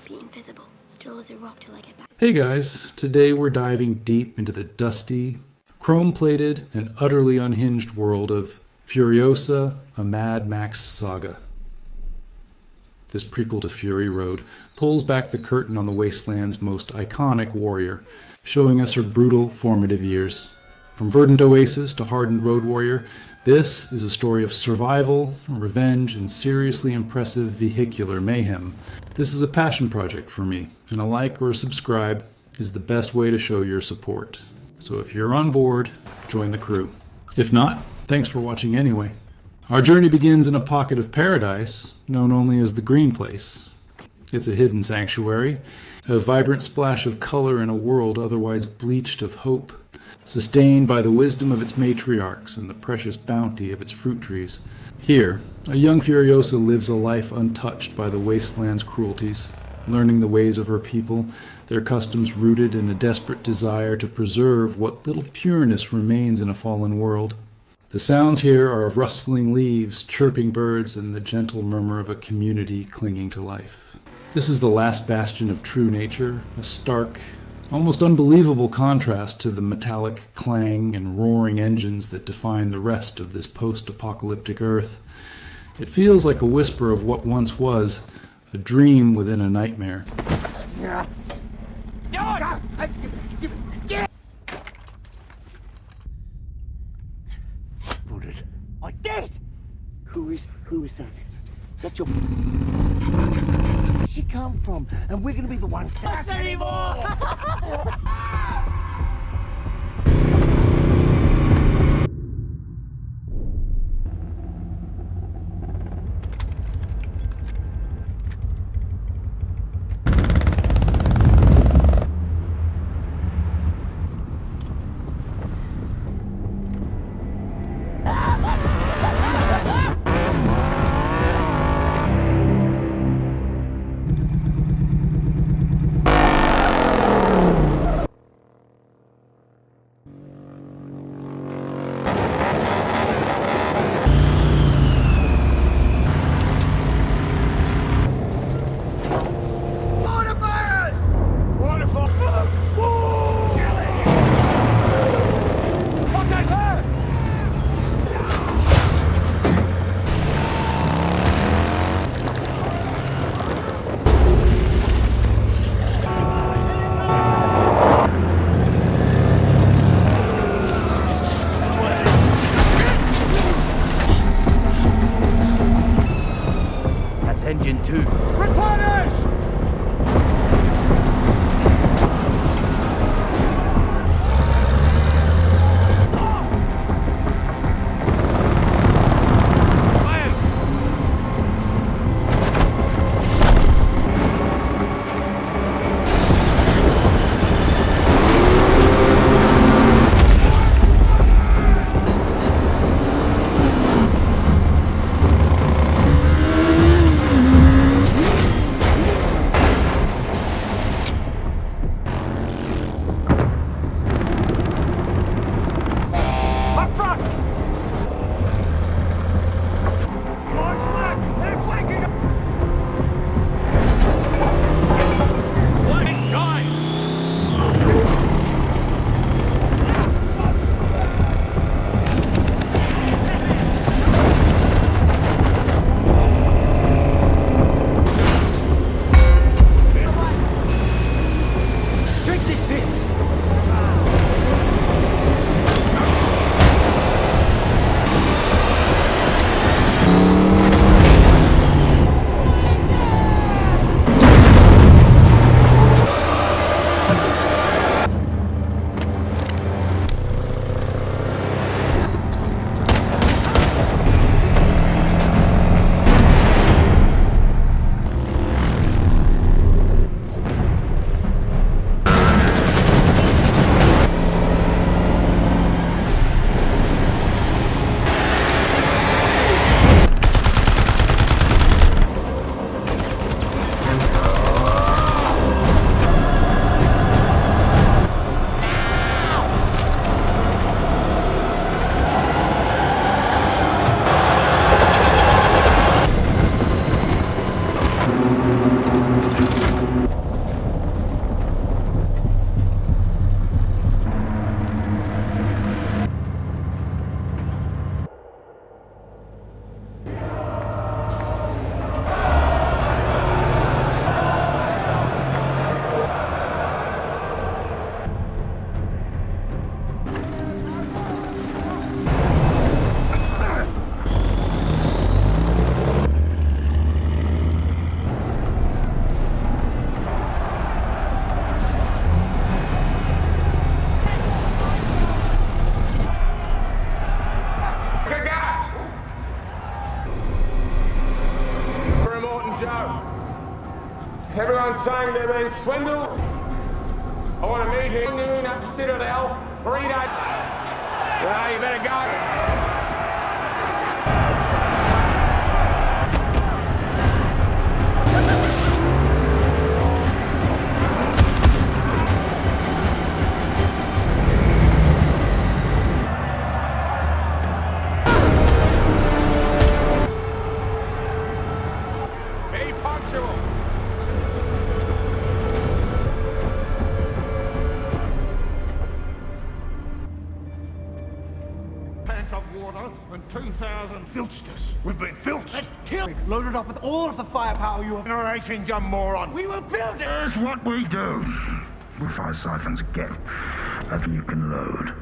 Be invisible, still as a rock till I get back. Hey guys, today we're diving deep into the dusty, chrome-plated, and utterly unhinged world of Furiosa, a Mad Max Saga. This prequel to Fury Road pulls back the curtain on the wasteland's most iconic warrior, showing us her brutal, formative years. From verdant oasis to hardened road warrior, this is a story of survival, revenge, and seriously impressive vehicular mayhem. This is a passion project for me, and a like or a subscribe is the best way to show your support. So if you're on board, join the crew. If not, thanks for watching anyway. Our journey begins in a pocket of paradise, known only as the Green Place. It's a hidden sanctuary, a vibrant splash of color in a world otherwise bleached of hope, sustained by the wisdom of its matriarchs and the precious bounty of its fruit trees. Here, a young Furiosa lives a life untouched by the wasteland's cruelties, learning the ways of her people, their customs rooted in a desperate desire to preserve what little pureness remains in a fallen world. The sounds here are of rustling leaves, chirping birds, and the gentle murmur of a community clinging to life. This is the last bastion of true nature, a stark, almost unbelievable contrast to the metallic clang and roaring engines that define the rest of this post-apocalyptic Earth. It feels like a whisper of what once was, a dream within a nightmare. I did! Who is that? Is that your... Where'd she come from? And we're gonna be the ones... Not anymore! Engine 2. Replenish! Everyone's saying they're being swindled. I want to meet you noon at the Citadel, 3 days. Yeah, you better go. Be punctual. Tank of water and 2,000 filched. We've been filched. Let's kill. Loaded up with all of the firepower you have. Generation, you moron. We will build it. Here's what we do. We fire siphons again. After you can load.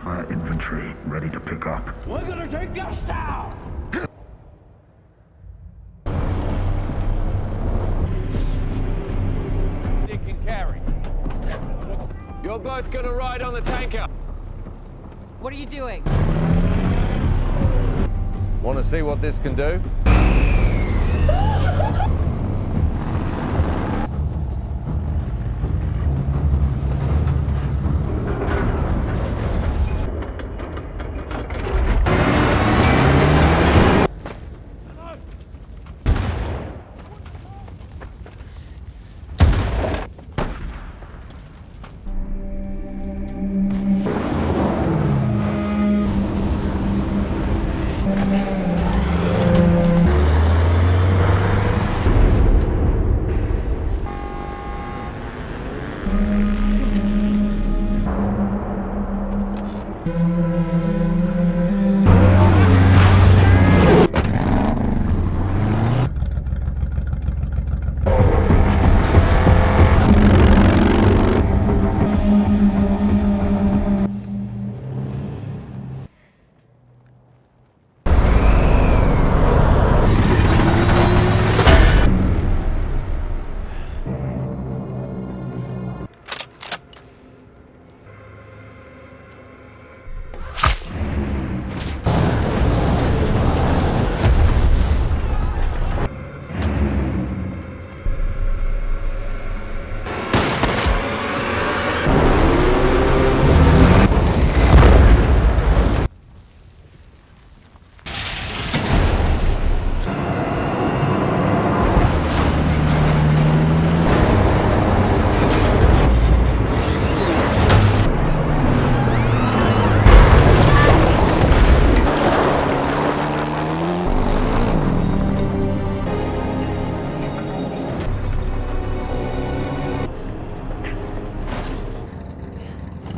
Our infantry ready to pick up. We're gonna take this town. Dick and carry. You're both gonna ride on the tanker. What are you doing? Want to see what this can do?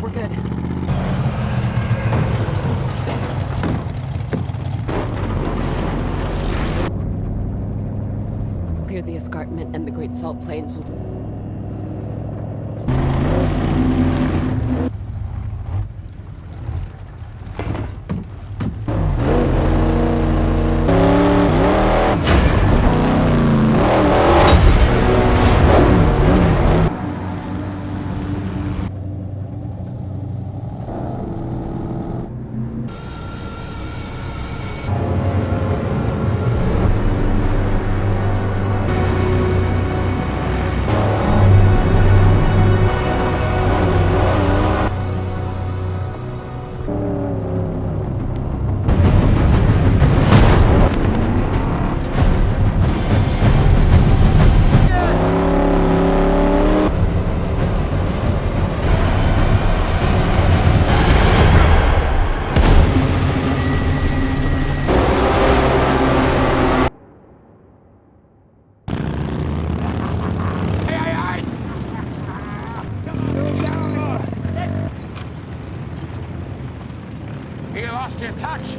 We're good. Clear the escarpment and the Great Salt Plains will... You lost your touch.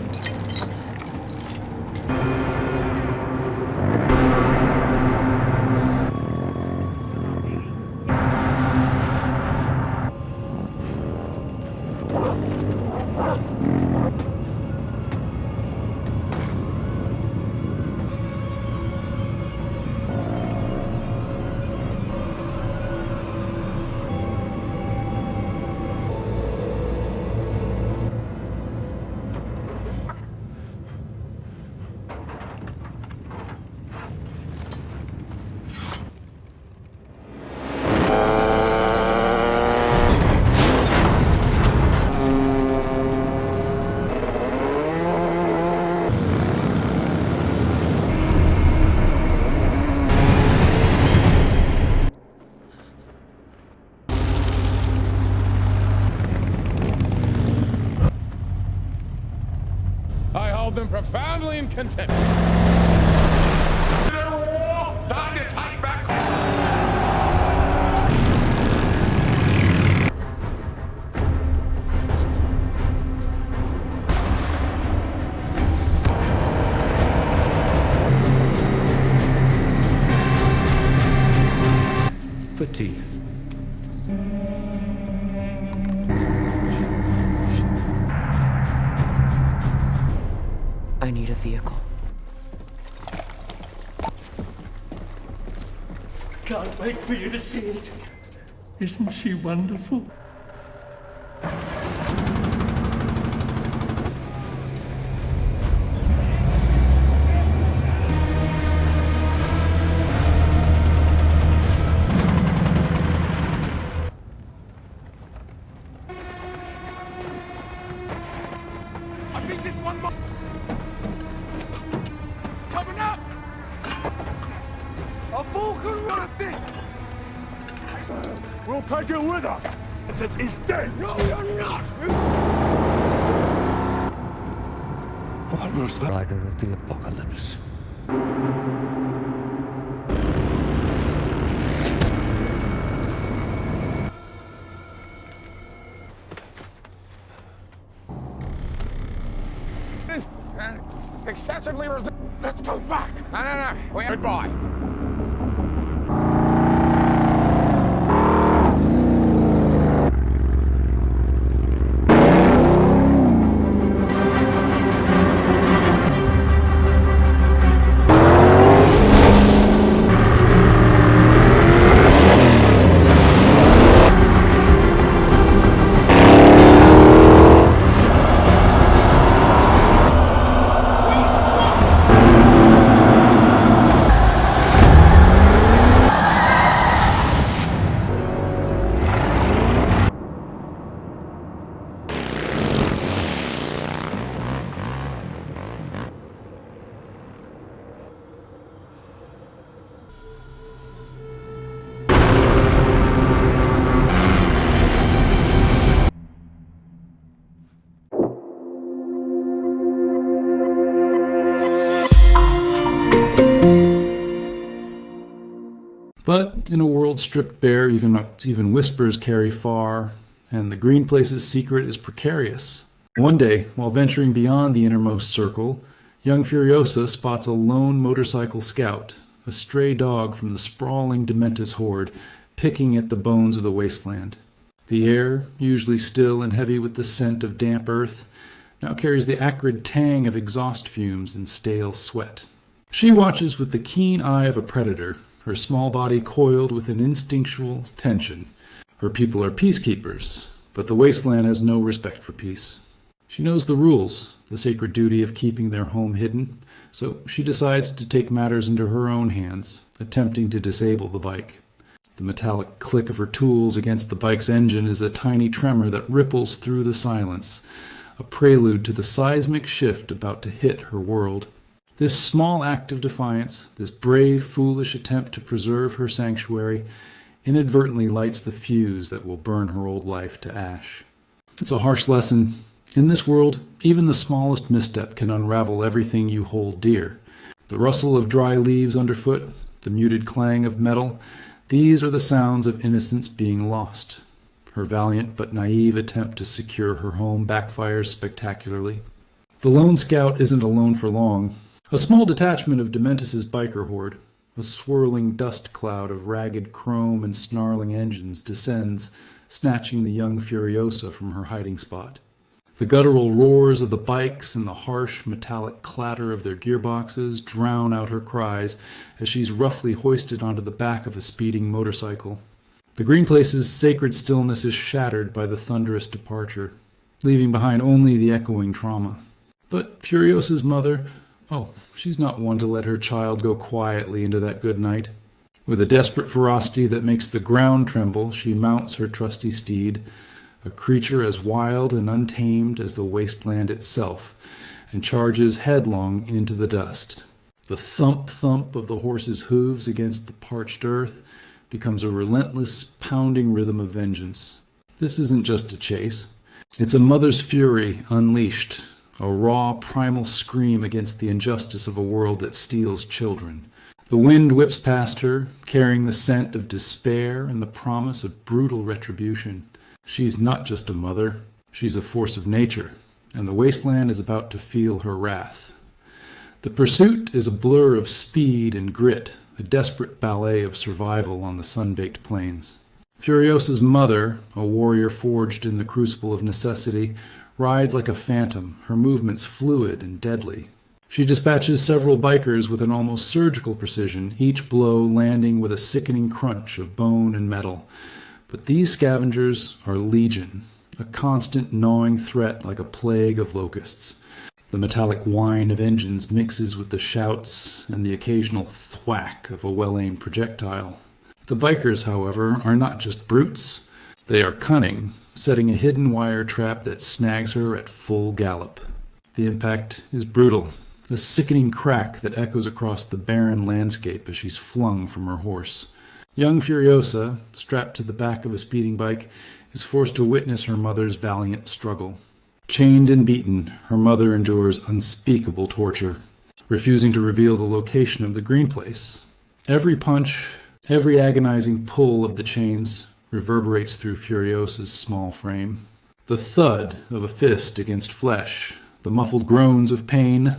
held them profoundly in contempt. Time to take back. 50. I need a vehicle. Can't wait for you to see it. Isn't she wonderful? I think this one might... Coming up! A fool can run a thing! We'll take it with us. Since he's dead. No, you're not! What was that? Rider of the apocalypse. Excessively Let's go back. No. Goodbye. But in a world stripped bare, even whispers carry far, and the green place's secret is precarious. One day, while venturing beyond the innermost circle, young Furiosa spots a lone motorcycle scout, a stray dog from the sprawling Dementus horde, picking at the bones of the wasteland. The air, usually still and heavy with the scent of damp earth, now carries the acrid tang of exhaust fumes and stale sweat. She watches with the keen eye of a predator, her small body coiled with an instinctual tension. Her people are peacekeepers, but the wasteland has no respect for peace. She knows the rules, the sacred duty of keeping their home hidden, so she decides to take matters into her own hands, attempting to disable the bike. The metallic click of her tools against the bike's engine is a tiny tremor that ripples through the silence, a prelude to the seismic shift about to hit her world. This small act of defiance, this brave, foolish attempt to preserve her sanctuary, inadvertently lights the fuse that will burn her old life to ash. It's a harsh lesson. In this world, even the smallest misstep can unravel everything you hold dear. The rustle of dry leaves underfoot, the muted clang of metal, these are the sounds of innocence being lost. Her valiant but naive attempt to secure her home backfires spectacularly. The lone scout isn't alone for long. A small detachment of Dementus's Biker Horde, a swirling dust cloud of ragged chrome and snarling engines, descends, snatching the young Furiosa from her hiding spot. The guttural roars of the bikes and the harsh metallic clatter of their gearboxes drown out her cries as she's roughly hoisted onto the back of a speeding motorcycle. The green place's sacred stillness is shattered by the thunderous departure, leaving behind only the echoing trauma. But Furiosa's mother... she's not one to let her child go quietly into that good night. With a desperate ferocity that makes the ground tremble, she mounts her trusty steed, a creature as wild and untamed as the wasteland itself, and charges headlong into the dust. The thump-thump of the horse's hooves against the parched earth becomes a relentless, pounding rhythm of vengeance. This isn't just a chase. It's a mother's fury unleashed, a raw, primal scream against the injustice of a world that steals children. The wind whips past her, carrying the scent of despair and the promise of brutal retribution. She's not just a mother, she's a force of nature, and the wasteland is about to feel her wrath. The pursuit is a blur of speed and grit, a desperate ballet of survival on the sun-baked plains. Furiosa's mother, a warrior forged in the crucible of necessity, rides like a phantom, her movements fluid and deadly. She dispatches several bikers with an almost surgical precision, each blow landing with a sickening crunch of bone and metal. But these scavengers are legion, a constant gnawing threat like a plague of locusts. The metallic whine of engines mixes with the shouts and the occasional thwack of a well-aimed projectile. The bikers, however, are not just brutes. They are cunning, setting a hidden wire trap that snags her at full gallop. The impact is brutal, a sickening crack that echoes across the barren landscape as she's flung from her horse. Young Furiosa, strapped to the back of a speeding bike, is forced to witness her mother's valiant struggle. Chained and beaten, her mother endures unspeakable torture, refusing to reveal the location of the green place. Every punch, every agonizing pull of the chains reverberates through Furiosa's small frame. The thud of a fist against flesh, the muffled groans of pain,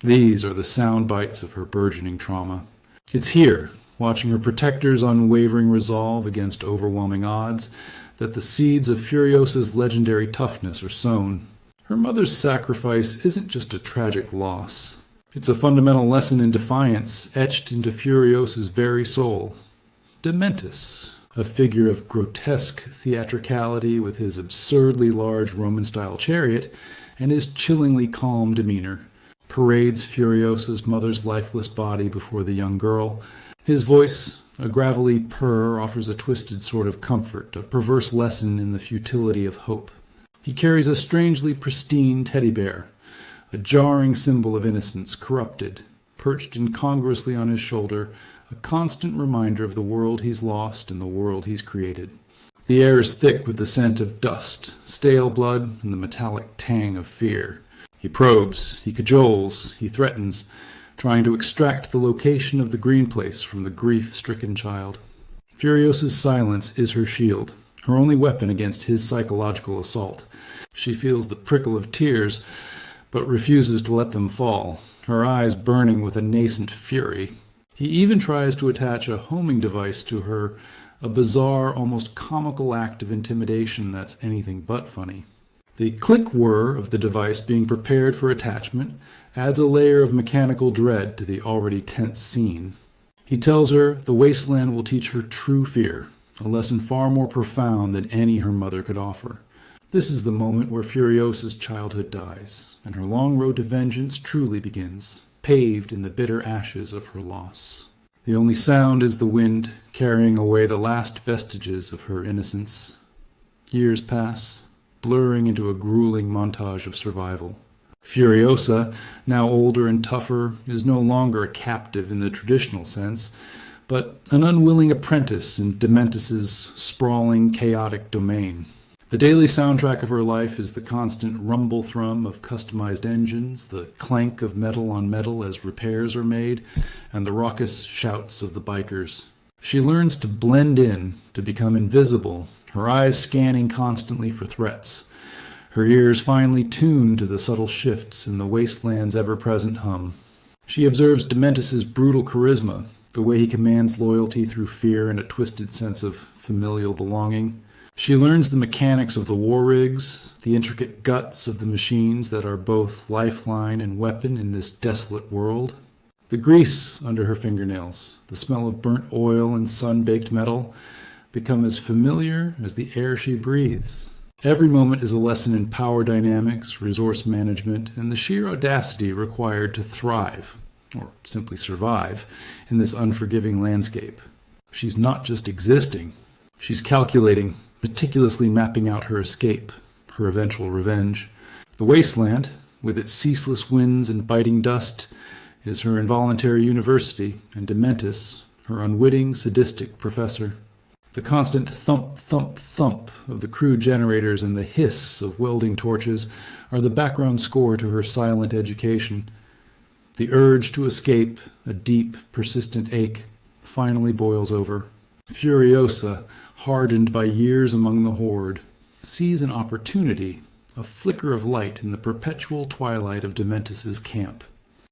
these are the sound bites of her burgeoning trauma. It's here, watching her protector's unwavering resolve against overwhelming odds, that the seeds of Furiosa's legendary toughness are sown. Her mother's sacrifice isn't just a tragic loss. It's a fundamental lesson in defiance etched into Furiosa's very soul. Dementus, a figure of grotesque theatricality with his absurdly large Roman-style chariot and his chillingly calm demeanor, parades Furiosa's mother's lifeless body before the young girl. His voice, a gravelly purr, offers a twisted sort of comfort, a perverse lesson in the futility of hope. He carries a strangely pristine teddy bear, a jarring symbol of innocence corrupted, perched incongruously on his shoulder, a constant reminder of the world he's lost and the world he's created. The air is thick with the scent of dust, stale blood, and the metallic tang of fear. He probes, he cajoles, he threatens, trying to extract the location of the green place from the grief-stricken child. Furiosa's silence is her shield, her only weapon against his psychological assault. She feels the prickle of tears, but refuses to let them fall, her eyes burning with a nascent fury. He even tries to attach a homing device to her, a bizarre, almost comical act of intimidation that's anything but funny. The click-whir of the device being prepared for attachment adds a layer of mechanical dread to the already tense scene. He tells her the wasteland will teach her true fear, a lesson far more profound than any her mother could offer. This is the moment where Furiosa's childhood dies, and her long road to vengeance truly begins, paved in the bitter ashes of her loss. The only sound is the wind carrying away the last vestiges of her innocence. Years pass, blurring into a grueling montage of survival. Furiosa, now older and tougher, is no longer a captive in the traditional sense, but an unwilling apprentice in Dementus's sprawling, chaotic domain. The daily soundtrack of her life is the constant rumble-thrum of customized engines, the clank of metal on metal as repairs are made, and the raucous shouts of the bikers. She learns to blend in, to become invisible, her eyes scanning constantly for threats, her ears finely tuned to the subtle shifts in the wasteland's ever-present hum. She observes Dementus's brutal charisma, the way he commands loyalty through fear and a twisted sense of familial belonging. She learns the mechanics of the war rigs, the intricate guts of the machines that are both lifeline and weapon in this desolate world. The grease under her fingernails, the smell of burnt oil and sun-baked metal, become as familiar as the air she breathes. Every moment is a lesson in power dynamics, resource management, and the sheer audacity required to thrive, or simply survive, in this unforgiving landscape. She's not just existing, she's calculating, meticulously mapping out her escape, her eventual revenge. The wasteland, with its ceaseless winds and biting dust, is her involuntary university, and Dementus, her unwitting, sadistic professor. The constant thump, thump, thump of the crude generators and the hiss of welding torches are the background score to her silent education. The urge to escape, a deep, persistent ache, finally boils over. Furiosa, hardened by years among the Horde, sees an opportunity, a flicker of light in the perpetual twilight of Dementus's camp.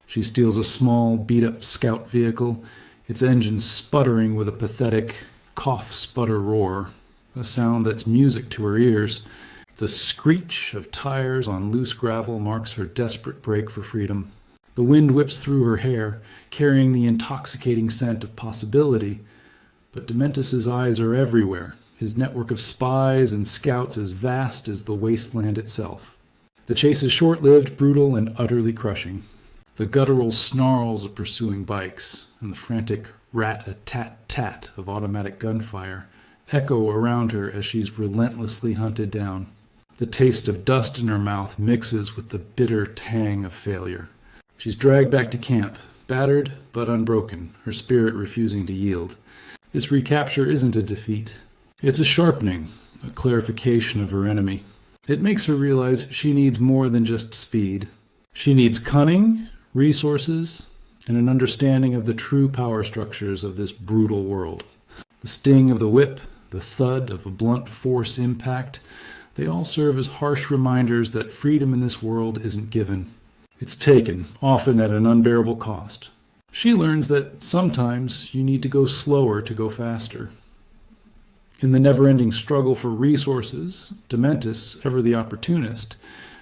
She steals a small, beat-up scout vehicle, its engine sputtering with a pathetic cough-sputter roar, a sound that's music to her ears. The screech of tires on loose gravel marks her desperate break for freedom. The wind whips through her hair, carrying the intoxicating scent of possibility. But Dementus's eyes are everywhere, his network of spies and scouts as vast as the wasteland itself. The chase is short-lived, brutal, and utterly crushing. The guttural snarls of pursuing bikes and the frantic rat-a-tat-tat of automatic gunfire echo around her as she's relentlessly hunted down. The taste of dust in her mouth mixes with the bitter tang of failure. She's dragged back to camp, battered but unbroken, her spirit refusing to yield. This recapture isn't a defeat. It's a sharpening, a clarification of her enemy. It makes her realize she needs more than just speed. She needs cunning, resources, and an understanding of the true power structures of this brutal world. The sting of the whip, the thud of a blunt force impact, they all serve as harsh reminders that freedom in this world isn't given. It's taken, often at an unbearable cost. She learns that sometimes you need to go slower to go faster. In the never-ending struggle for resources, Dementus, ever the opportunist,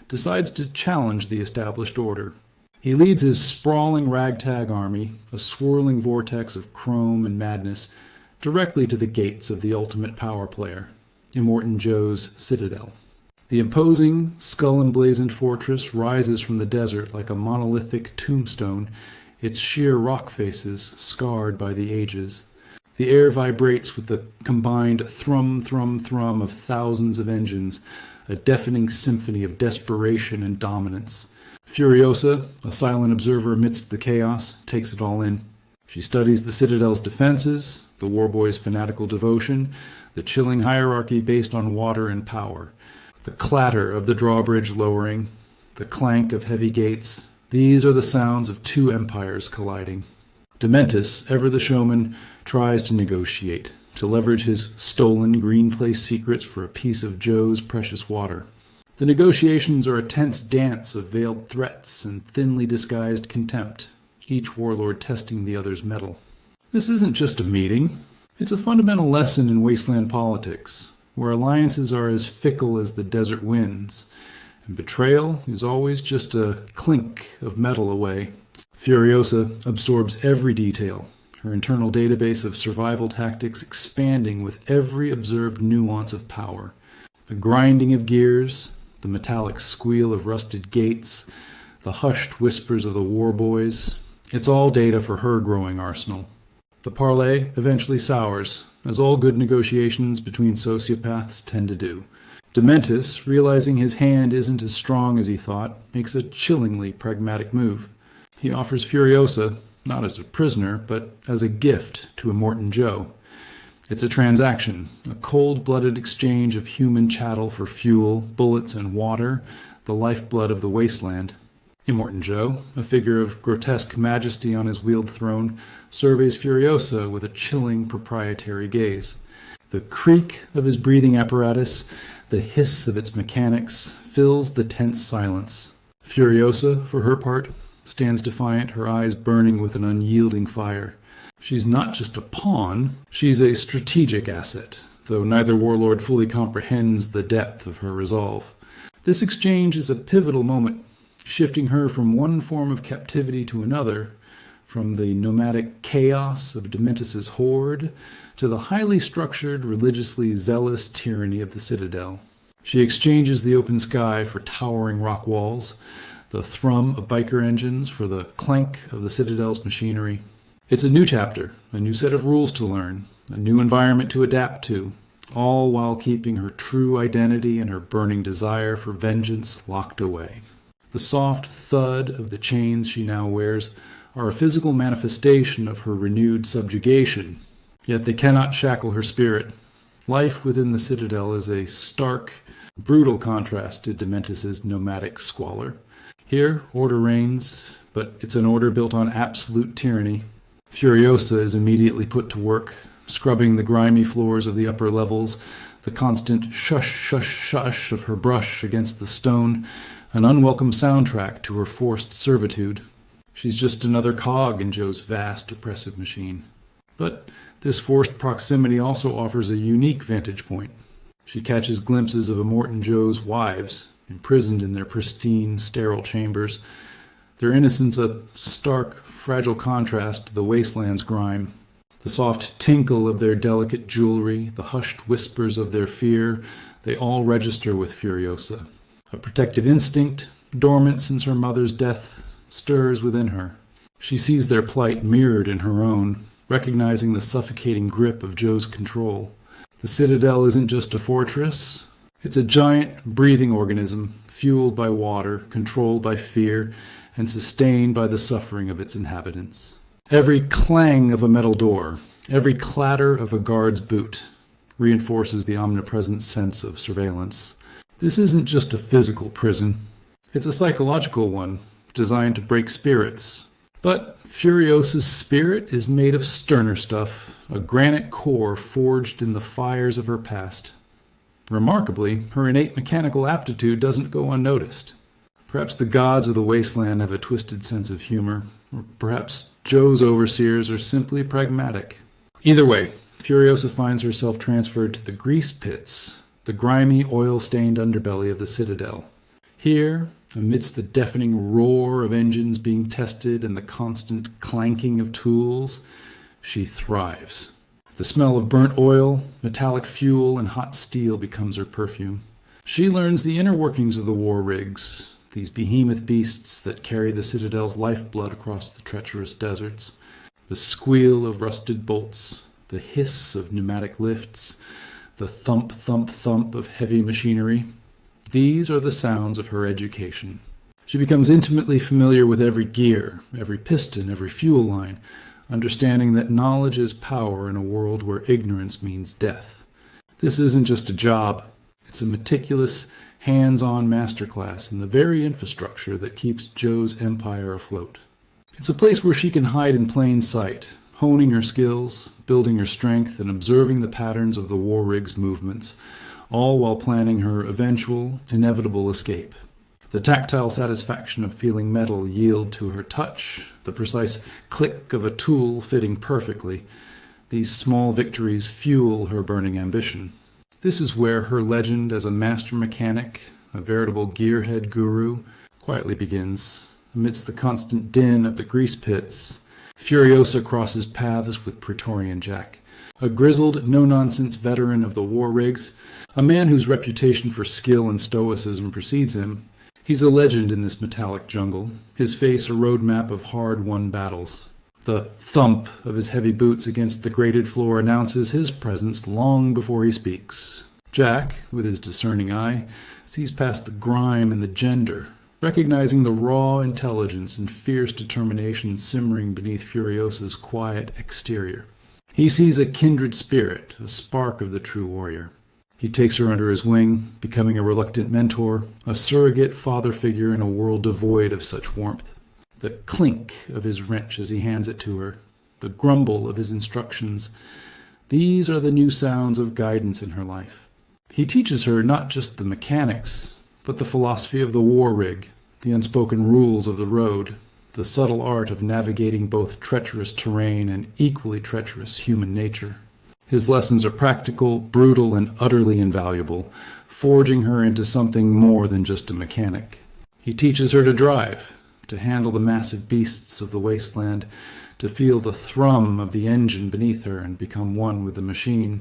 decides to challenge the established order. He leads his sprawling ragtag army, a swirling vortex of chrome and madness, directly to the gates of the ultimate power player, Immortan Joe's Citadel. The imposing, skull-emblazoned fortress rises from the desert like a monolithic tombstone, its sheer rock faces scarred by the ages. The air vibrates with the combined thrum, thrum, thrum of thousands of engines, a deafening symphony of desperation and dominance. Furiosa, a silent observer amidst the chaos, takes it all in. She studies the Citadel's defenses, the warboys' fanatical devotion, the chilling hierarchy based on water and power. The clatter of the drawbridge lowering, the clank of heavy gates, these are the sounds of two empires colliding. Dementus, ever the showman, tries to negotiate, to leverage his stolen Green Place secrets for a piece of Joe's precious water. The negotiations are a tense dance of veiled threats and thinly disguised contempt, each warlord testing the other's mettle. This isn't just a meeting. It's a fundamental lesson in wasteland politics, where alliances are as fickle as the desert winds, and betrayal is always just a clink of metal away. Furiosa absorbs every detail, her internal database of survival tactics expanding with every observed nuance of power. The grinding of gears, the metallic squeal of rusted gates, the hushed whispers of the warboys, it's all data for her growing arsenal. The parley eventually sours, as all good negotiations between sociopaths tend to do. Dementus, realizing his hand isn't as strong as he thought, makes a chillingly pragmatic move. He offers Furiosa, not as a prisoner, but as a gift to Immortan Joe. It's a transaction, a cold-blooded exchange of human chattel for fuel, bullets, and water, the lifeblood of the wasteland. Immortan Joe, a figure of grotesque majesty on his wheeled throne, surveys Furiosa with a chilling proprietary gaze. The creak of his breathing apparatus, the hiss of its mechanics, fills the tense silence. Furiosa, for her part, stands defiant, her eyes burning with an unyielding fire. She's not just a pawn, she's a strategic asset, though neither warlord fully comprehends the depth of her resolve. This exchange is a pivotal moment, shifting her from one form of captivity to another, from the nomadic chaos of Dementus's horde to the highly structured, religiously zealous tyranny of the Citadel. She exchanges the open sky for towering rock walls, the thrum of biker engines for the clank of the Citadel's machinery. It's a new chapter, a new set of rules to learn, a new environment to adapt to, all while keeping her true identity and her burning desire for vengeance locked away. The soft thud of the chains she now wears are a physical manifestation of her renewed subjugation, yet they cannot shackle her spirit. Life within the Citadel is a stark, brutal contrast to Dementus' nomadic squalor. Here, order reigns, but it's an order built on absolute tyranny. Furiosa is immediately put to work, scrubbing the grimy floors of the upper levels, the constant shush, shush, shush of her brush against the stone, an unwelcome soundtrack to her forced servitude. She's just another cog in Joe's vast, oppressive machine. But this forced proximity also offers a unique vantage point. She catches glimpses of Immortan Joe's wives, imprisoned in their pristine, sterile chambers, their innocence a stark, fragile contrast to the wasteland's grime. The soft tinkle of their delicate jewelry, the hushed whispers of their fear, they all register with Furiosa. A protective instinct, dormant since her mother's death, stirs within her. She sees their plight mirrored in her own, recognizing the suffocating grip of Joe's control. The Citadel isn't just a fortress. It's a giant, breathing organism, fueled by water, controlled by fear, and sustained by the suffering of its inhabitants. Every clang of a metal door, every clatter of a guard's boot, reinforces the omnipresent sense of surveillance. This isn't just a physical prison. It's a psychological one, designed to break spirits. But Furiosa's spirit is made of sterner stuff, a granite core forged in the fires of her past. Remarkably, her innate mechanical aptitude doesn't go unnoticed. Perhaps the gods of the wasteland have a twisted sense of humor, or perhaps Joe's overseers are simply pragmatic. Either way, Furiosa finds herself transferred to the grease pits, the grimy, oil-stained underbelly of the Citadel. Here, amidst the deafening roar of engines being tested and the constant clanking of tools, she thrives. The smell of burnt oil, metallic fuel, and hot steel becomes her perfume. She learns the inner workings of the war rigs, these behemoth beasts that carry the Citadel's lifeblood across the treacherous deserts. The squeal of rusted bolts, the hiss of pneumatic lifts, the thump, thump, thump of heavy machinery. These are the sounds of her education. She becomes intimately familiar with every gear, every piston, every fuel line, understanding that knowledge is power in a world where ignorance means death. This isn't just a job. It's a meticulous, hands-on masterclass in the very infrastructure that keeps Joe's empire afloat. It's a place where she can hide in plain sight, honing her skills, building her strength, and observing the patterns of the war rig's movements, all while planning her eventual, inevitable escape. The tactile satisfaction of feeling metal yield to her touch, the precise click of a tool fitting perfectly. These small victories fuel her burning ambition. This is where her legend as a master mechanic, a veritable gearhead guru, quietly begins. Amidst the constant din of the grease pits, Furiosa crosses paths with Praetorian Jack, a grizzled, no-nonsense veteran of the war rigs, a man whose reputation for skill and stoicism precedes him. He's a legend in this metallic jungle, his face a roadmap of hard-won battles. The thump of his heavy boots against the grated floor announces his presence long before he speaks. Jack, with his discerning eye, sees past the grime and the gender, recognizing the raw intelligence and fierce determination simmering beneath Furiosa's quiet exterior. He sees a kindred spirit, a spark of the true warrior. He takes her under his wing, becoming a reluctant mentor, a surrogate father figure in a world devoid of such warmth. The clink of his wrench as he hands it to her, the grumble of his instructions, these are the new sounds of guidance in her life. He teaches her not just the mechanics, but the philosophy of the war rig, the unspoken rules of the road, the subtle art of navigating both treacherous terrain and equally treacherous human nature. His lessons are practical, brutal, and utterly invaluable, forging her into something more than just a mechanic. He teaches her to drive, to handle the massive beasts of the wasteland, to feel the thrum of the engine beneath her and become one with the machine.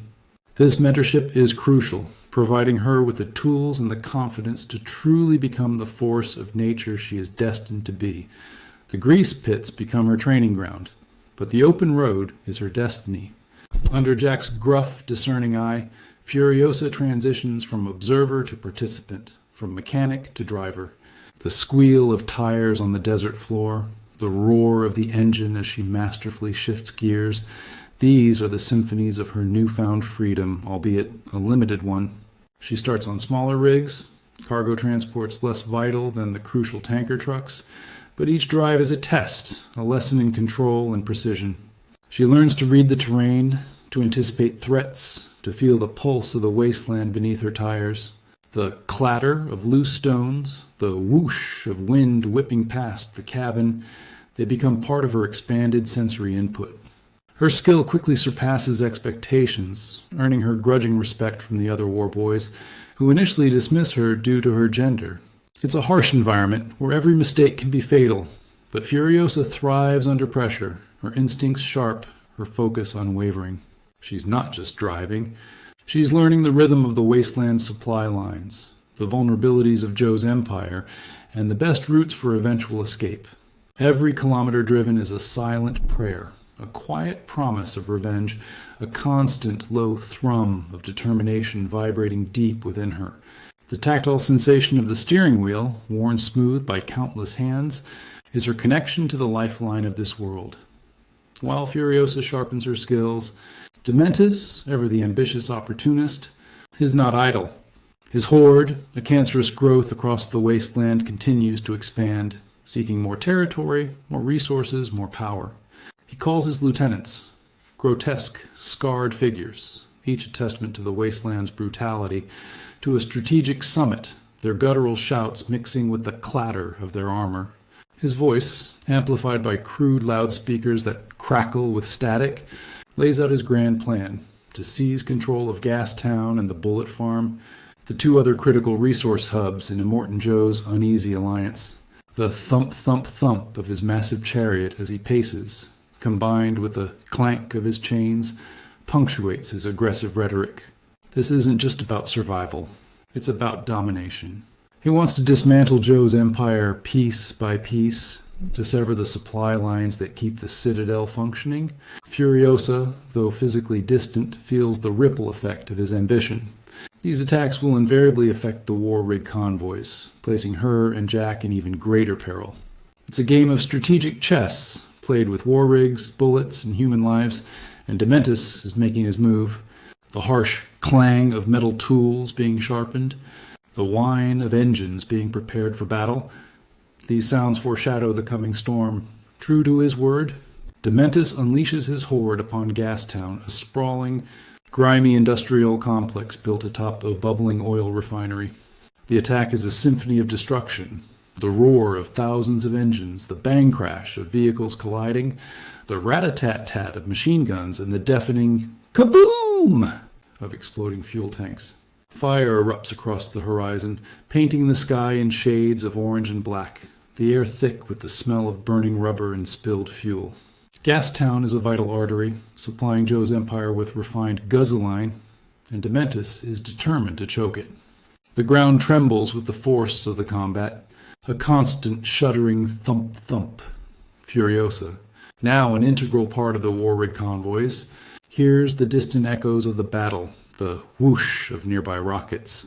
This mentorship is crucial, providing her with the tools and the confidence to truly become the force of nature she is destined to be. The grease pits become her training ground, but the open road is her destiny. Under Jack's gruff, discerning eye, Furiosa transitions from observer to participant, from mechanic to driver. The squeal of tires on the desert floor, the roar of the engine as she masterfully shifts gears, These are the symphonies of her newfound freedom, albeit a limited one. She starts on smaller rigs, cargo transports less vital than the crucial tanker trucks, but each drive is a test, a lesson in control and precision. She learns to read the terrain, to anticipate threats, to feel the pulse of the wasteland beneath her tires. The clatter of loose stones, the whoosh of wind whipping past the cabin, they become part of her expanded sensory input. Her skill quickly surpasses expectations, earning her grudging respect from the other war boys, who initially dismiss her due to her gender. It's a harsh environment where every mistake can be fatal, but Furiosa thrives under pressure, her instincts sharp, her focus unwavering. She's not just driving, she's learning the rhythm of the wasteland supply lines, the vulnerabilities of Joe's empire, and the best routes for eventual escape. Every kilometer driven is a silent prayer, a quiet promise of revenge, a constant low thrum of determination vibrating deep within her. The tactile sensation of the steering wheel, worn smooth by countless hands, is her connection to the lifeline of this world. While Furiosa sharpens her skills, Dementus, ever the ambitious opportunist, is not idle. His horde, a cancerous growth across the wasteland, continues to expand, seeking more territory, more resources, more power. He calls his lieutenants, grotesque, scarred figures, each a testament to the wasteland's brutality, to a strategic summit, their guttural shouts mixing with the clatter of their armor. His voice, amplified by crude loudspeakers that crackle with static, lays out his grand plan to seize control of Gastown and the Bullet Farm, the two other critical resource hubs in Immortan Joe's uneasy alliance. The thump, thump, thump of his massive chariot as he paces, combined with the clank of his chains, punctuates his aggressive rhetoric. This isn't just about survival. It's about domination. He wants to dismantle Joe's empire piece by piece, to sever the supply lines that keep the Citadel functioning. Furiosa, though physically distant, feels the ripple effect of his ambition. These attacks will invariably affect the war rig convoys, placing her and Jack in even greater peril. It's a game of strategic chess, played with war rigs, bullets, and human lives, and Dementus is making his move. The harsh clang of metal tools being sharpened, the whine of engines being prepared for battle. These sounds foreshadow the coming storm. True to his word, Dementus unleashes his horde upon Gastown, a sprawling, grimy industrial complex built atop a bubbling oil refinery. The attack is a symphony of destruction. The roar of thousands of engines, the bang crash of vehicles colliding, the rat-a-tat-tat of machine guns, and the deafening kaboom of exploding fuel tanks. Fire erupts across the horizon, painting the sky in shades of orange and black, the air thick with the smell of burning rubber and spilled fuel. Gastown is a vital artery, supplying Joe's empire with refined guzzoline, and Dementus is determined to choke it. The ground trembles with the force of the combat, a constant shuddering thump-thump. Furiosa, now an integral part of the war rig convoys, hears the distant echoes of the battle, the whoosh of nearby rockets,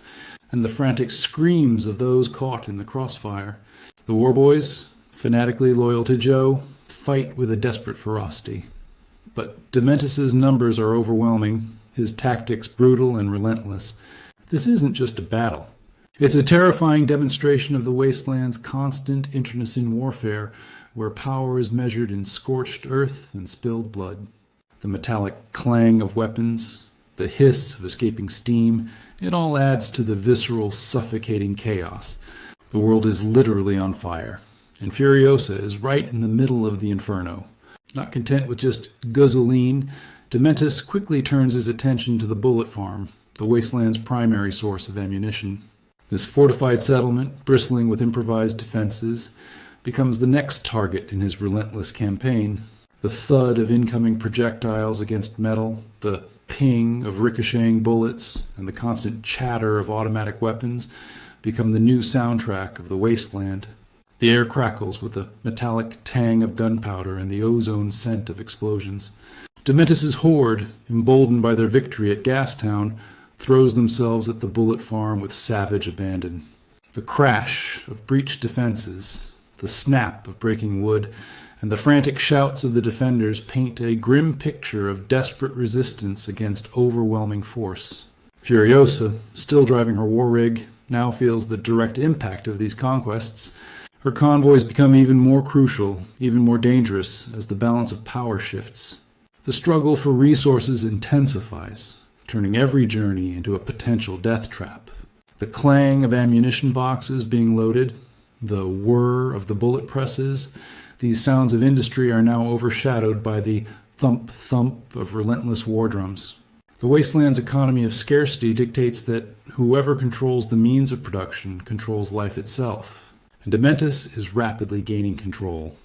and the frantic screams of those caught in the crossfire. The war boys, fanatically loyal to Joe, fight with a desperate ferocity. But Dementus's numbers are overwhelming, his tactics brutal and relentless. This isn't just a battle. It's a terrifying demonstration of the wasteland's constant internecine warfare, where power is measured in scorched earth and spilled blood. The metallic clang of weapons, the hiss of escaping steam, it all adds to the visceral, suffocating chaos. The world is literally on fire, and Furiosa is right in the middle of the inferno. Not content with just guzzling, Dementus quickly turns his attention to the Bullet Farm, the wasteland's primary source of ammunition. This fortified settlement, bristling with improvised defenses, becomes the next target in his relentless campaign. The thud of incoming projectiles against metal, the ping of ricocheting bullets, and the constant chatter of automatic weapons become the new soundtrack of the wasteland. The air crackles with the metallic tang of gunpowder and the ozone scent of explosions. Dementus's horde, emboldened by their victory at Gastown, throws themselves at the Bullet Farm with savage abandon. The crash of breached defenses, the snap of breaking wood, and the frantic shouts of the defenders paint a grim picture of desperate resistance against overwhelming force. Furiosa, still driving her war rig, now feels the direct impact of these conquests. Her convoys become even more crucial, even more dangerous, as the balance of power shifts. The struggle for resources intensifies, turning every journey into a potential death trap. The clang of ammunition boxes being loaded, the whir of the bullet presses, these sounds of industry are now overshadowed by the thump-thump of relentless war drums. The wasteland's economy of scarcity dictates that whoever controls the means of production controls life itself, and Dementus is rapidly gaining control.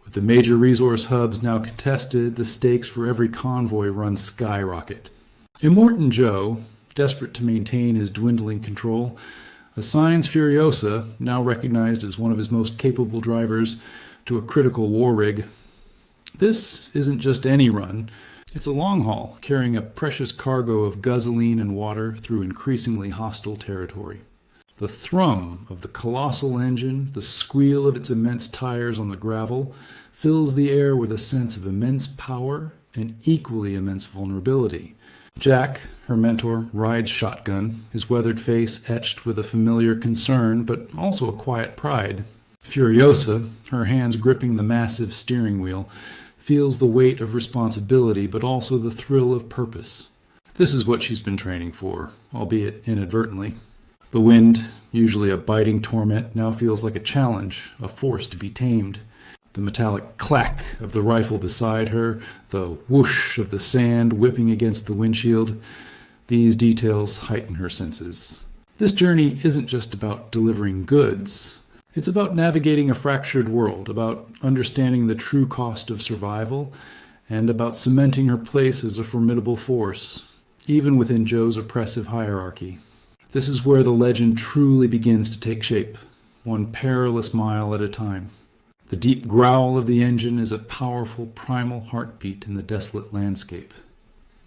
With the major resource hubs now contested, the stakes for every convoy run skyrocket. Immortan Joe, desperate to maintain his dwindling control, assigns Furiosa, now recognized as one of his most capable drivers, to a critical war rig. This isn't just any run. It's a long haul, carrying a precious cargo of gasoline and water through increasingly hostile territory. The thrum of the colossal engine, the squeal of its immense tires on the gravel, fills the air with a sense of immense power and equally immense vulnerability. Jack, her mentor, rides shotgun, his weathered face etched with a familiar concern, but also a quiet pride. Furiosa, her hands gripping the massive steering wheel, feels the weight of responsibility, but also the thrill of purpose. This is what she's been training for, albeit inadvertently. The wind, usually a biting torment, now feels like a challenge, a force to be tamed. The metallic clack of the rifle beside her, the whoosh of the sand whipping against the windshield, these details heighten her senses. This journey isn't just about delivering goods. It's about navigating a fractured world, about understanding the true cost of survival, and about cementing her place as a formidable force, even within Joe's oppressive hierarchy. This is where the legend truly begins to take shape, one perilous mile at a time. The deep growl of the engine is a powerful primal heartbeat in the desolate landscape.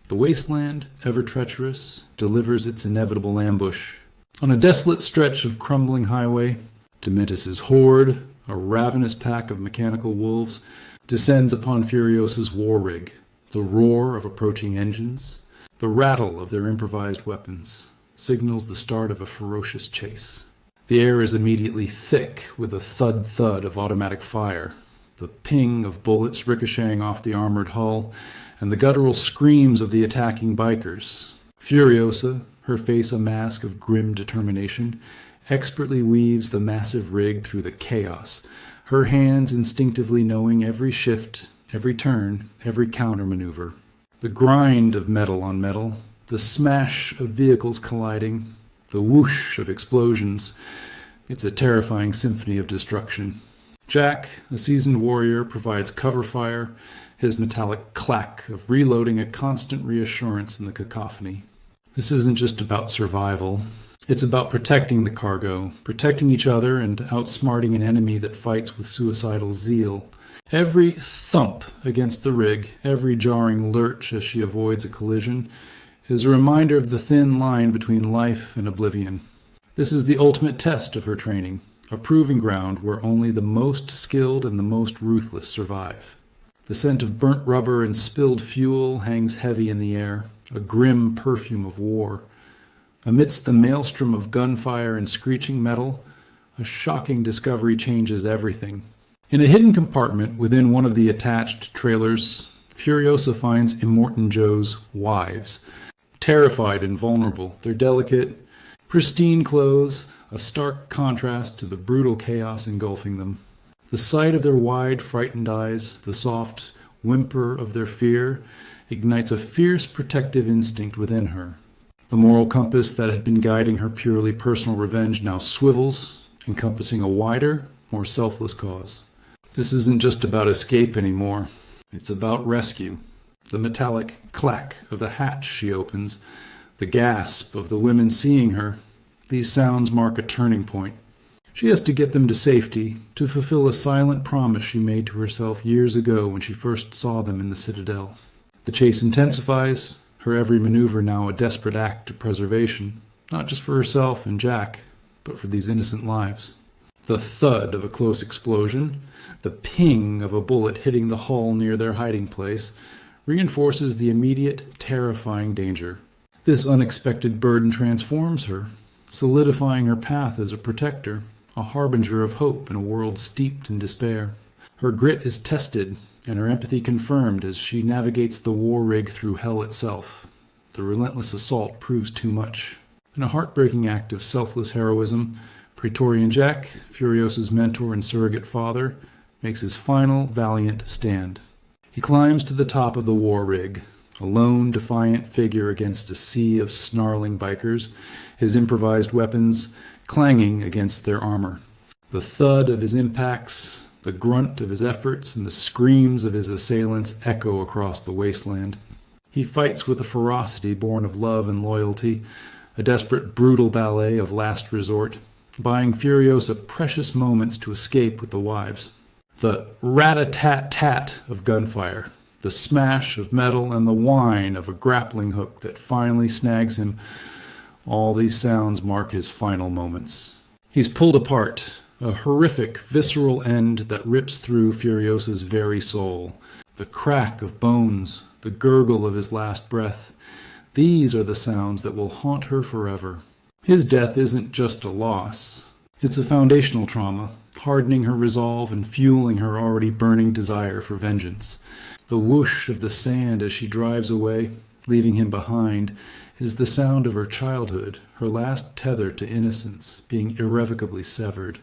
The wasteland, ever treacherous, delivers its inevitable ambush. On a desolate stretch of crumbling highway, Dementus's horde, a ravenous pack of mechanical wolves, descends upon Furiosa's war rig. The roar of approaching engines, the rattle of their improvised weapons, signals the start of a ferocious chase. The air is immediately thick with a thud-thud of automatic fire, the ping of bullets ricocheting off the armored hull, and the guttural screams of the attacking bikers. Furiosa, her face a mask of grim determination, expertly weaves the massive rig through the chaos, her hands instinctively knowing every shift, every turn, every counter-maneuver. The grind of metal on metal, the smash of vehicles colliding, the whoosh of explosions. It's a terrifying symphony of destruction. Jack, a seasoned warrior, provides cover fire, his metallic clack of reloading a constant reassurance in the cacophony. This isn't just about survival. It's about protecting the cargo, protecting each other, and outsmarting an enemy that fights with suicidal zeal. Every thump against the rig, every jarring lurch as she avoids a collision, is a reminder of the thin line between life and oblivion. This is the ultimate test of her training, a proving ground where only the most skilled and the most ruthless survive. The scent of burnt rubber and spilled fuel hangs heavy in the air, a grim perfume of war. Amidst the maelstrom of gunfire and screeching metal, a shocking discovery changes everything. In a hidden compartment within one of the attached trailers, Furiosa finds Immortan Joe's wives. Terrified and vulnerable, their delicate, pristine clothes, a stark contrast to the brutal chaos engulfing them. The sight of their wide, frightened eyes, the soft whimper of their fear, ignites a fierce protective instinct within her. The moral compass that had been guiding her purely personal revenge now swivels, encompassing a wider, more selfless cause. This isn't just about escape anymore. It's about rescue. The metallic clack of the hatch she opens, the gasp of the women seeing her, these sounds mark a turning point. She has to get them to safety, to fulfill a silent promise she made to herself years ago when she first saw them in the Citadel. The chase intensifies, her every maneuver now a desperate act of preservation, not just for herself and Jack, but for these innocent lives. The thud of a close explosion, the ping of a bullet hitting the hull near their hiding place, reinforces the immediate, terrifying danger. This unexpected burden transforms her, solidifying her path as a protector, a harbinger of hope in a world steeped in despair. Her grit is tested, and her empathy confirmed as she navigates the war rig through hell itself. The relentless assault proves too much. In a heartbreaking act of selfless heroism, Praetorian Jack, Furiosa's mentor and surrogate father, makes his final valiant stand. He climbs to the top of the war rig, a lone, defiant figure against a sea of snarling bikers, his improvised weapons clanging against their armor. The thud of his impacts, the grunt of his efforts, and the screams of his assailants echo across the wasteland. He fights with a ferocity born of love and loyalty, a desperate, brutal ballet of last resort, buying Furiosa precious moments to escape with the wives. The rat-a-tat-tat of gunfire, the smash of metal, and the whine of a grappling hook that finally snags him, all these sounds mark his final moments. He's pulled apart, a horrific, visceral end that rips through Furiosa's very soul. The crack of bones, the gurgle of his last breath, these are the sounds that will haunt her forever. His death isn't just a loss. It's a foundational trauma, hardening her resolve and fueling her already burning desire for vengeance. The whoosh of the sand as she drives away, leaving him behind, is the sound of her childhood, her last tether to innocence, being irrevocably severed.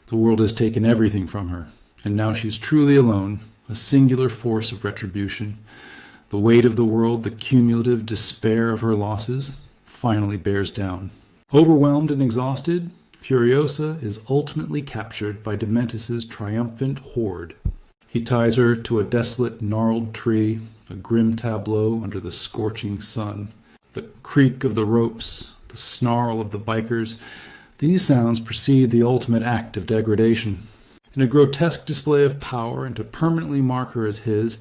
The world has taken everything from her, and now she's truly alone, a singular force of retribution. The weight of the world, the cumulative despair of her losses, finally bears down. Overwhelmed and exhausted, Furiosa is ultimately captured by Dementus' triumphant horde. He ties her to a desolate, gnarled tree, a grim tableau under the scorching sun. The creak of the ropes, the snarl of the bikers, these sounds precede the ultimate act of degradation. In a grotesque display of power and to permanently mark her as his,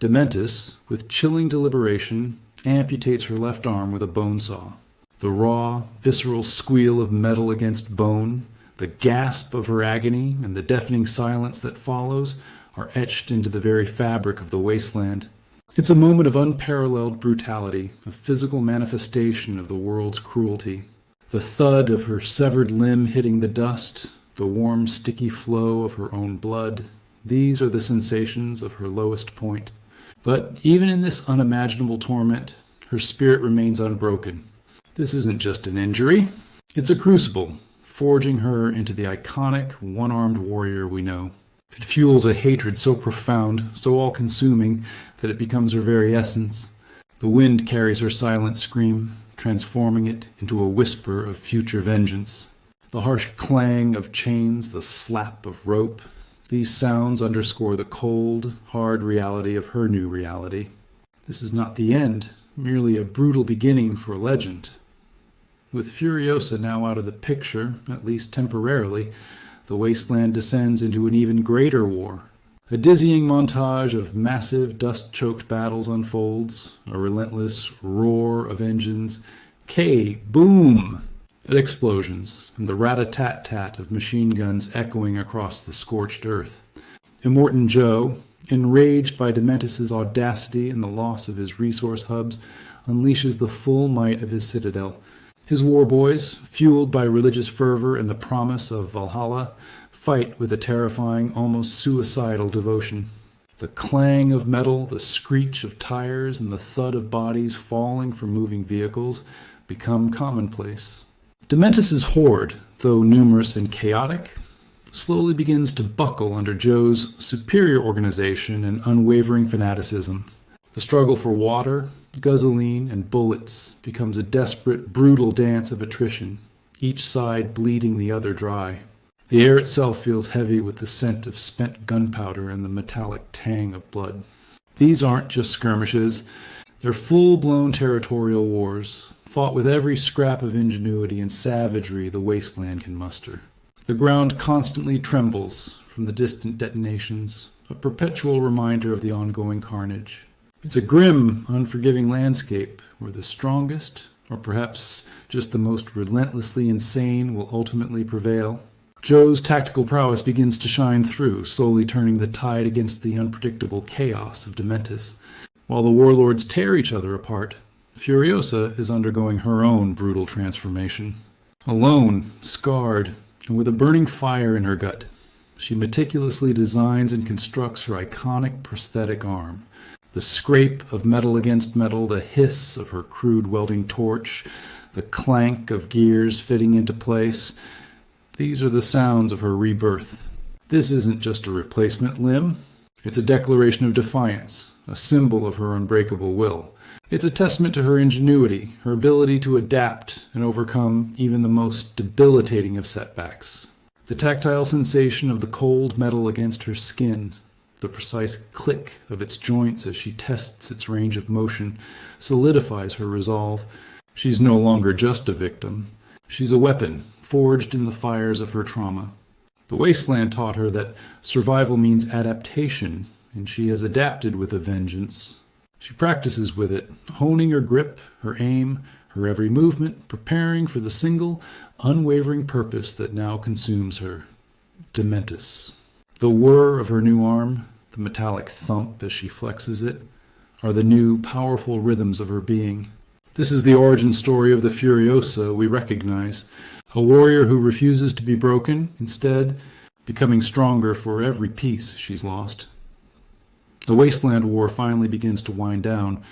Dementus, with chilling deliberation, amputates her left arm with a bone saw. The raw, visceral squeal of metal against bone, the gasp of her agony, and the deafening silence that follows are etched into the very fabric of the wasteland. It's a moment of unparalleled brutality, a physical manifestation of the world's cruelty. The thud of her severed limb hitting the dust, the warm, sticky flow of her own blood, these are the sensations of her lowest point. But even in this unimaginable torment, her spirit remains unbroken. This isn't just an injury, it's a crucible, forging her into the iconic, one-armed warrior we know. It fuels a hatred so profound, so all-consuming, that it becomes her very essence. The wind carries her silent scream, transforming it into a whisper of future vengeance. The harsh clang of chains, the slap of rope, these sounds underscore the cold, hard reality of her new reality. This is not the end, merely a brutal beginning for a legend. With Furiosa now out of the picture, at least temporarily, the wasteland descends into an even greater war. A dizzying montage of massive, dust-choked battles unfolds, a relentless roar of engines, K-boom! At explosions, and the rat-a-tat-tat of machine guns echoing across the scorched earth. Immortan Joe, enraged by Dementus' audacity and the loss of his resource hubs, unleashes the full might of his Citadel. His war boys, fueled by religious fervor and the promise of Valhalla, fight with a terrifying, almost suicidal devotion. The clang of metal, the screech of tires, and the thud of bodies falling from moving vehicles become commonplace. Dementus' horde, though numerous and chaotic, slowly begins to buckle under Joe's superior organization and unwavering fanaticism. The struggle for water, gasoline, and bullets becomes a desperate, brutal dance of attrition, each side bleeding the other dry. The air itself feels heavy with the scent of spent gunpowder and the metallic tang of blood. These aren't just skirmishes, they're full-blown territorial wars, fought with every scrap of ingenuity and savagery the wasteland can muster. The ground constantly trembles from the distant detonations, a perpetual reminder of the ongoing carnage. It's a grim, unforgiving landscape where the strongest, or perhaps just the most relentlessly insane, will ultimately prevail. Joe's tactical prowess begins to shine through, slowly turning the tide against the unpredictable chaos of Dementus. While the warlords tear each other apart, Furiosa is undergoing her own brutal transformation. Alone, scarred, and with a burning fire in her gut, she meticulously designs and constructs her iconic prosthetic arm. The scrape of metal against metal, the hiss of her crude welding torch, the clank of gears fitting into place, these are the sounds of her rebirth. This isn't just a replacement limb. It's a declaration of defiance, a symbol of her unbreakable will. It's a testament to her ingenuity, her ability to adapt and overcome even the most debilitating of setbacks. The tactile sensation of the cold metal against her skin, the precise click of its joints as she tests its range of motion, solidifies her resolve. She's no longer just a victim. She's a weapon, forged in the fires of her trauma. The wasteland taught her that survival means adaptation, and she has adapted with a vengeance. She practices with it, honing her grip, her aim, her every movement, preparing for the single, unwavering purpose that now consumes her. Dementus. The whir of her new arm, the metallic thump as she flexes it, are the new, powerful rhythms of her being. This is the origin story of the Furiosa we recognize, a warrior who refuses to be broken, instead becoming stronger for every piece she's lost. The Wasteland War finally begins to wind down,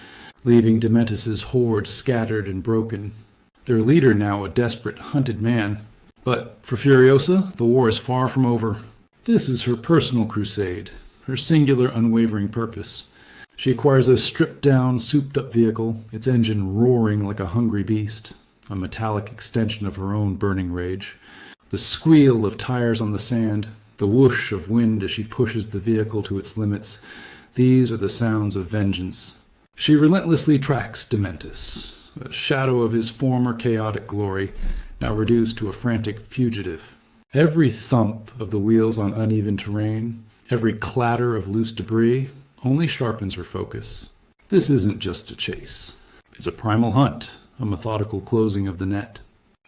leaving Dementus's horde scattered and broken. Their leader now a desperate, hunted man. But for Furiosa, the war is far from over. This is her personal crusade, her singular, unwavering purpose. She acquires a stripped-down, souped-up vehicle, its engine roaring like a hungry beast, a metallic extension of her own burning rage. The squeal of tires on the sand, the whoosh of wind as she pushes the vehicle to its limits, these are the sounds of vengeance. She relentlessly tracks Dementus, a shadow of his former chaotic glory, now reduced to a frantic fugitive. Every thump of the wheels on uneven terrain, every clatter of loose debris, only sharpens her focus. This isn't just a chase. It's a primal hunt, a methodical closing of the net.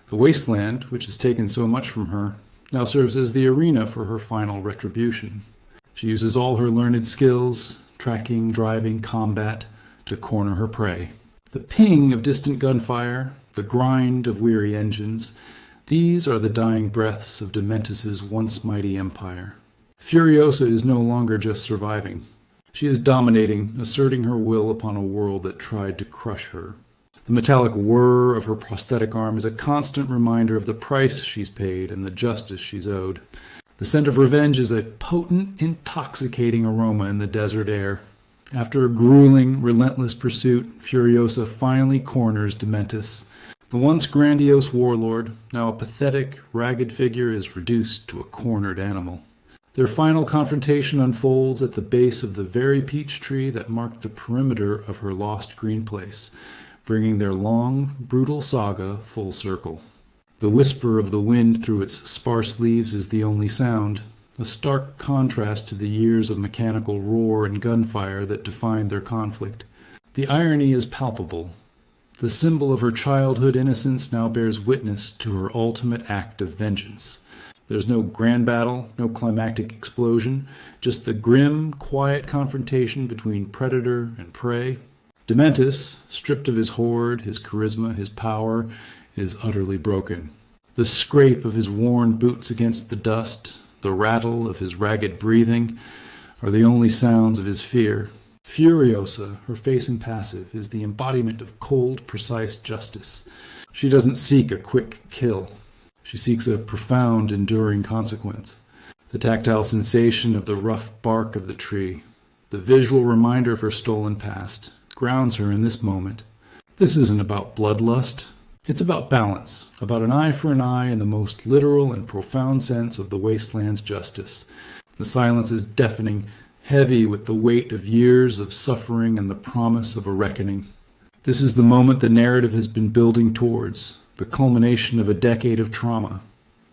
The wasteland, which has taken so much from her, now serves as the arena for her final retribution. She uses all her learned skills, tracking, driving, combat, to corner her prey. The ping of distant gunfire, the grind of weary engines, these are the dying breaths of Dementus's once mighty empire. Furiosa is no longer just surviving. She is dominating, asserting her will upon a world that tried to crush her. The metallic whir of her prosthetic arm is a constant reminder of the price she's paid and the justice she's owed. The scent of revenge is a potent, intoxicating aroma in the desert air. After a grueling, relentless pursuit, Furiosa finally corners Dementus. The once grandiose warlord, now a pathetic, ragged figure, is reduced to a cornered animal. Their final confrontation unfolds at the base of the very peach tree that marked the perimeter of her lost green place, bringing their long, brutal saga full circle. The whisper of the wind through its sparse leaves is the only sound, a stark contrast to the years of mechanical roar and gunfire that defined their conflict. The irony is palpable. The symbol of her childhood innocence now bears witness to her ultimate act of vengeance. There's no grand battle, no climactic explosion, just the grim, quiet confrontation between predator and prey. Dementus, stripped of his horde, his charisma, his power, is utterly broken. The scrape of his worn boots against the dust, the rattle of his ragged breathing, are the only sounds of his fear. Furiosa, her face impassive, is the embodiment of cold, precise justice. She doesn't seek a quick kill. She seeks a profound, enduring consequence. The tactile sensation of the rough bark of the tree, the visual reminder of her stolen past, grounds her in this moment. This isn't about bloodlust. It's about balance, about an eye for an eye in the most literal and profound sense of the wasteland's justice. The silence is deafening, heavy with the weight of years of suffering and the promise of a reckoning. This is the moment the narrative has been building towards, the culmination of a decade of trauma.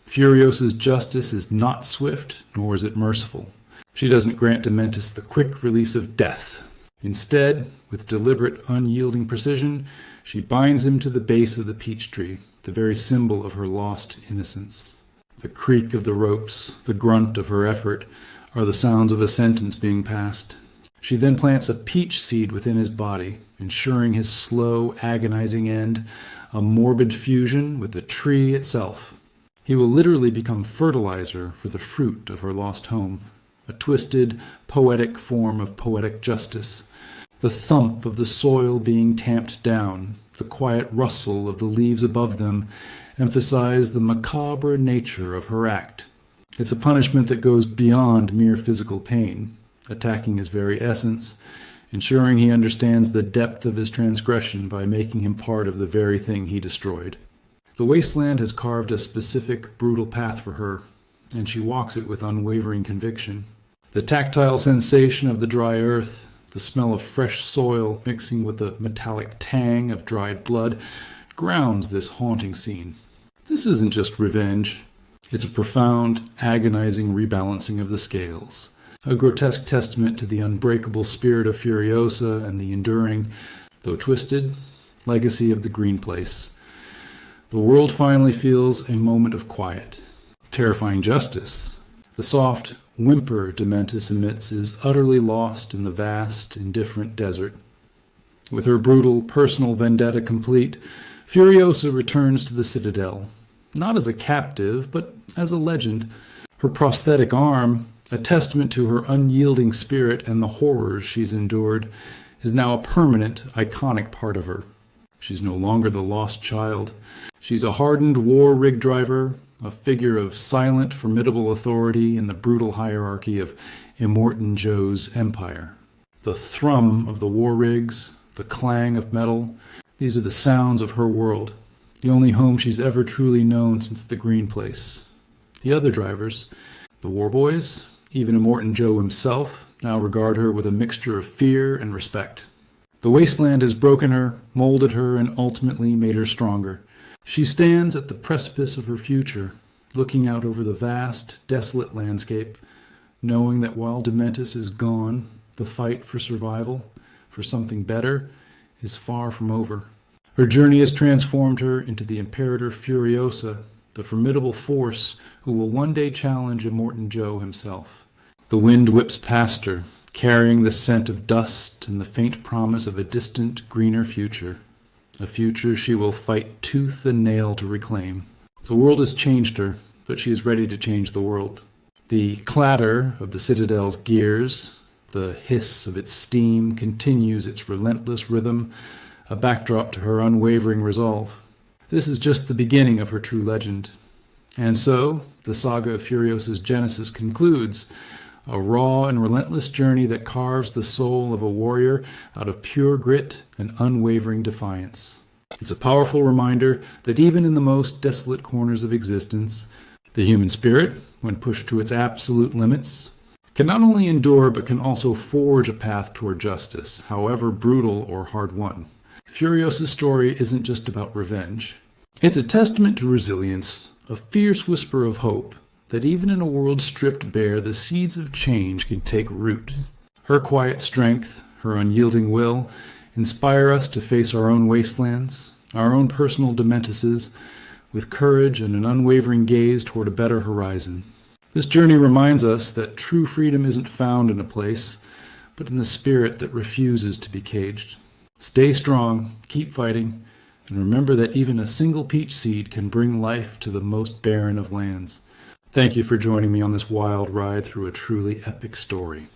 Furiosa's justice is not swift, nor is it merciful. She doesn't grant Dementus the quick release of death. Instead, with deliberate, unyielding precision, she binds him to the base of the peach tree, the very symbol of her lost innocence. The creak of the ropes, the grunt of her effort, are the sounds of a sentence being passed. She then plants a peach seed within his body, ensuring his slow, agonizing end, a morbid fusion with the tree itself. He will literally become fertilizer for the fruit of her lost home, a twisted, poetic form of poetic justice. The thump of the soil being tamped down, the quiet rustle of the leaves above them, emphasize the macabre nature of her act. It's a punishment that goes beyond mere physical pain, attacking his very essence, ensuring he understands the depth of his transgression by making him part of the very thing he destroyed. The wasteland has carved a specific, brutal path for her, and she walks it with unwavering conviction. The tactile sensation of the dry earth, the smell of fresh soil mixing with the metallic tang of dried blood, grounds this haunting scene. This isn't just revenge. It's a profound, agonizing rebalancing of the scales. A grotesque testament to the unbreakable spirit of Furiosa and the enduring, though twisted, legacy of the Green Place. The world finally feels a moment of quiet. Terrifying justice. The soft whimper Dementus emits is utterly lost in the vast, indifferent desert. With her brutal, personal vendetta complete, Furiosa returns to the Citadel, not as a captive, but as a legend. Her prosthetic arm, a testament to her unyielding spirit and the horrors she's endured, is now a permanent, iconic part of her. She's no longer the lost child. She's a hardened war rig driver, a figure of silent, formidable authority in the brutal hierarchy of Immortan Joe's empire. The thrum of the war rigs, the clang of metal, these are the sounds of her world, the only home she's ever truly known since the Green Place. The other drivers, the war boys, even Immortan Joe himself, now regard her with a mixture of fear and respect. The wasteland has broken her, molded her, and ultimately made her stronger. She stands at the precipice of her future, looking out over the vast, desolate landscape, knowing that while Dementus is gone, the fight for survival, for something better, is far from over. Her journey has transformed her into the Imperator Furiosa, the formidable force who will one day challenge Immortan Joe himself. The wind whips past her, carrying the scent of dust and the faint promise of a distant, greener future. A future she will fight tooth and nail to reclaim. The world has changed her, but she is ready to change the world. The clatter of the Citadel's gears, the hiss of its steam continues its relentless rhythm, a backdrop to her unwavering resolve. This is just the beginning of her true legend. And so, the saga of Furiosa's genesis concludes, a raw and relentless journey that carves the soul of a warrior out of pure grit and unwavering defiance. It's a powerful reminder that even in the most desolate corners of existence, the human spirit, when pushed to its absolute limits, can not only endure but can also forge a path toward justice, however brutal or hard-won. Furiosa's story isn't just about revenge. It's a testament to resilience, a fierce whisper of hope, that even in a world stripped bare, the seeds of change can take root. Her quiet strength, her unyielding will, inspire us to face our own wastelands, our own personal Dementuses, with courage and an unwavering gaze toward a better horizon. This journey reminds us that true freedom isn't found in a place, but in the spirit that refuses to be caged. Stay strong, keep fighting, and remember that even a single peach seed can bring life to the most barren of lands. Thank you for joining me on this wild ride through a truly epic story.